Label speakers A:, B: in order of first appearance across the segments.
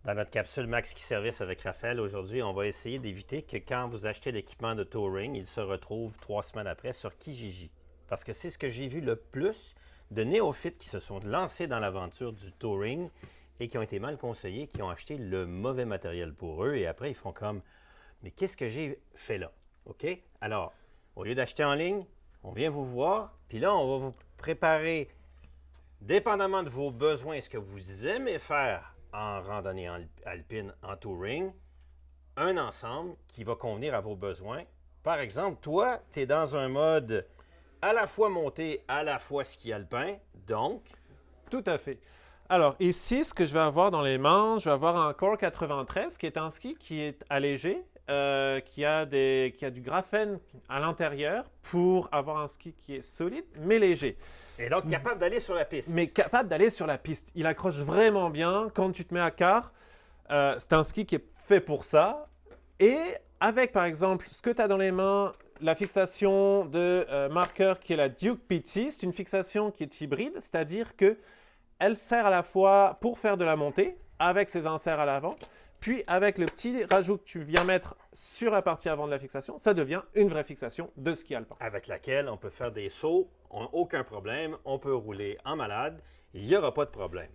A: Dans notre capsule Max Ski Service avec Raphaël, aujourd'hui, on va essayer d'éviter que quand vous achetez l'équipement de touring, il se retrouve 3 semaines après sur Kijiji. Parce que c'est ce que j'ai vu le plus de néophytes qui se sont lancés dans l'aventure du touring et qui ont été mal conseillés, qui ont acheté le mauvais matériel pour eux et après ils font comme « Mais qu'est-ce que j'ai fait là? » OK? Alors, au lieu d'acheter en ligne, on vient vous voir, puis là, on va vous préparer, dépendamment de vos besoins, ce que vous aimez faire en randonnée alpine, en touring, un ensemble qui va convenir à vos besoins. Par exemple, toi, tu es dans un mode à la fois monté, à la fois ski alpin, donc...
B: Tout à fait. Alors ici, ce que je vais avoir dans les mains, je vais avoir un Core 93 qui est un ski qui est allégé, qui a du graphène à l'intérieur pour avoir un ski qui est solide mais léger.
A: Et donc capable d'aller sur la piste.
B: Mais capable d'aller sur la piste. Il accroche vraiment bien quand tu te mets à quart. C'est un ski qui est fait pour ça. Et avec par exemple ce que tu as dans les mains, la fixation de marqueur qui est la Duke PT, c'est une fixation qui est hybride, c'est-à-dire qu'elle sert à la fois pour faire de la montée avec ses inserts à l'avant, puis avec le petit rajout que tu viens mettre sur la partie avant de la fixation, ça devient une vraie fixation de ski alpin.
A: Avec laquelle on peut faire des sauts, aucun problème, on peut rouler en malade, il n'y aura pas de problème.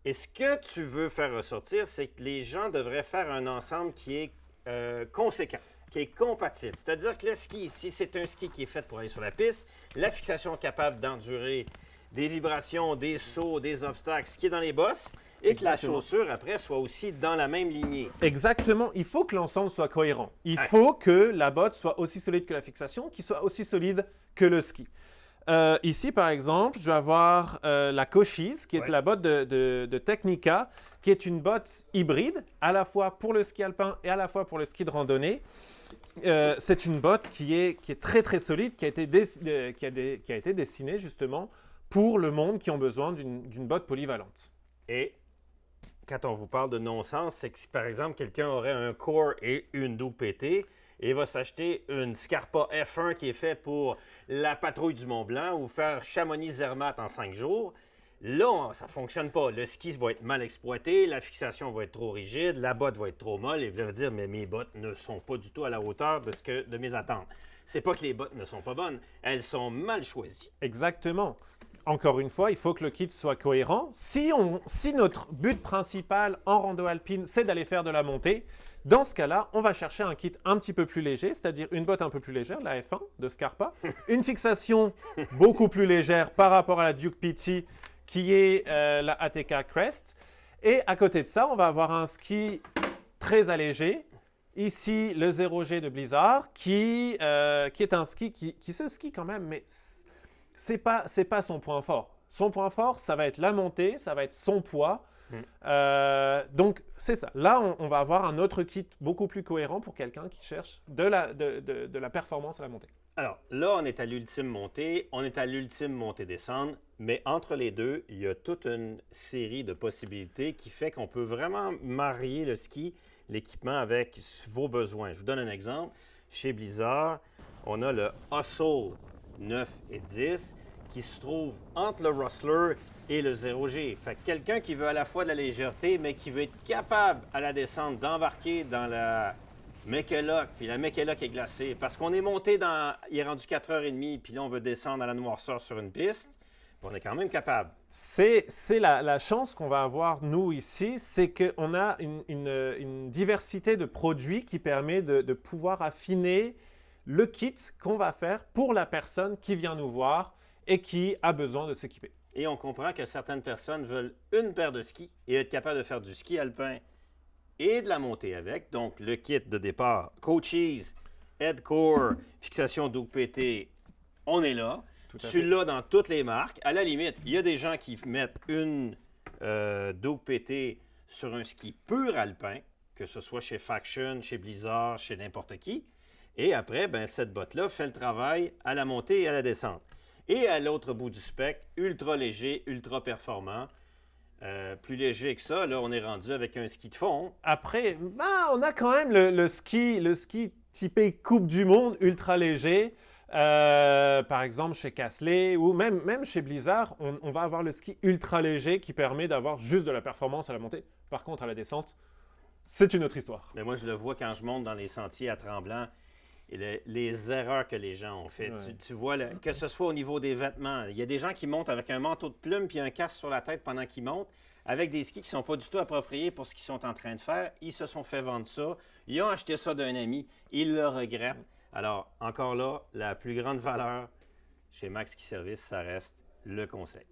A: Et ce que tu veux faire ressortir, c'est que les gens devraient faire un ensemble qui est conséquent, qui est compatible. C'est-à-dire que le ski ici, c'est un ski qui est fait pour aller sur la piste, la fixation est capable d'endurer des vibrations, des sauts, des obstacles, ce qui est dans les bosses, et que la chaussure, après, soit aussi dans la même lignée.
B: Exactement. Il faut que l'ensemble soit cohérent. Il faut que la botte soit aussi solide que la fixation, qu'il soit aussi solide que le ski. Ici, par exemple, je vais avoir la Cochise, qui est la botte de Technica, qui est une botte hybride, à la fois pour le ski alpin et à la fois pour le ski de randonnée. C'est une botte qui est très, très solide, qui a été dessinée justement pour le monde qui ont besoin d'une botte polyvalente.
A: Et quand on vous parle de non-sens, c'est que si par exemple quelqu'un aurait un Core et une Duke PT et va s'acheter une Scarpa F1 qui est faite pour la patrouille du Mont-Blanc ou faire Chamonix-Zermatt en 5 jours, là, ça ne fonctionne pas. Le ski va être mal exploité, la fixation va être trop rigide, la botte va être trop molle et il va dire « mais mes bottes ne sont pas du tout à la hauteur de mes attentes ». C'est pas que les bottes ne sont pas bonnes, elles sont mal choisies.
B: Exactement. Encore une fois, il faut que le kit soit cohérent. Si notre but principal en rando alpine, c'est d'aller faire de la montée, dans ce cas-là, on va chercher un kit un petit peu plus léger, c'est-à-dire une botte un peu plus légère, la F1 de Scarpa, une fixation beaucoup plus légère par rapport à la Duke PT qui est la ATK Crest. Et à côté de ça, on va avoir un ski très allégé. Ici, le 0G de Blizzard qui est un ski qui se skie quand même, mais c'est pas son point fort. Son point fort, ça va être la montée, ça va être son poids. Donc, c'est ça. Là, on va avoir un autre kit beaucoup plus cohérent pour quelqu'un qui cherche de la performance à la montée.
A: Alors, là, on est à l'ultime montée, on est à l'ultime montée-descente, mais entre les deux, il y a toute une série de possibilités qui fait qu'on peut vraiment marier le ski, l'équipement avec vos besoins. Je vous donne un exemple. Chez Blizzard, on a le Hustle 9 et 10 qui se trouve entre le Rustler et le 0G. Fait que quelqu'un qui veut à la fois de la légèreté, mais qui veut être capable à la descente d'embarquer dans la Mekelok, puis la Mekelok est glacée, parce qu'on est monté il est rendu 4h30, puis là on veut descendre à la noirceur sur une piste, puis on est quand même capable.
B: C'est la chance qu'on va avoir, nous, ici, c'est qu'on a une diversité de produits qui permet de pouvoir affiner le kit qu'on va faire pour la personne qui vient nous voir et qui a besoin de s'équiper.
A: Et on comprend que certaines personnes veulent une paire de skis et être capable de faire du ski alpin et de la montée avec. Donc, le kit de départ, Cochise, Headcore, fixation Duke PT, on est là. Tu l'as dans toutes les marques. À la limite, il y a des gens qui mettent une Duke PT sur un ski pur alpin, que ce soit chez Faction, chez Blizzard, chez n'importe qui. Et après, ben, cette botte-là fait le travail à la montée et à la descente. Et à l'autre bout du spectre, ultra léger, ultra performant. Plus léger que ça, là, on est rendu avec un ski de fond.
B: Après, on a quand même le ski typé Coupe du Monde ultra léger. Par exemple, chez Casley ou même chez Blizzard, on va avoir le ski ultra léger qui permet d'avoir juste de la performance à la montée. Par contre, à la descente, c'est une autre histoire.
A: Mais moi, je le vois quand je monte dans les sentiers à Tremblant. Et les erreurs que les gens ont faites.
B: Ouais.
A: Tu vois, que ce soit au niveau des vêtements, il y a des gens qui montent avec un manteau de plume puis un casque sur la tête pendant qu'ils montent, avec des skis qui ne sont pas du tout appropriés pour ce qu'ils sont en train de faire. Ils se sont fait vendre ça. Ils ont acheté ça d'un ami. Ils le regrettent. Alors, encore là, la plus grande valeur chez Max Ski Service, ça reste le conseil.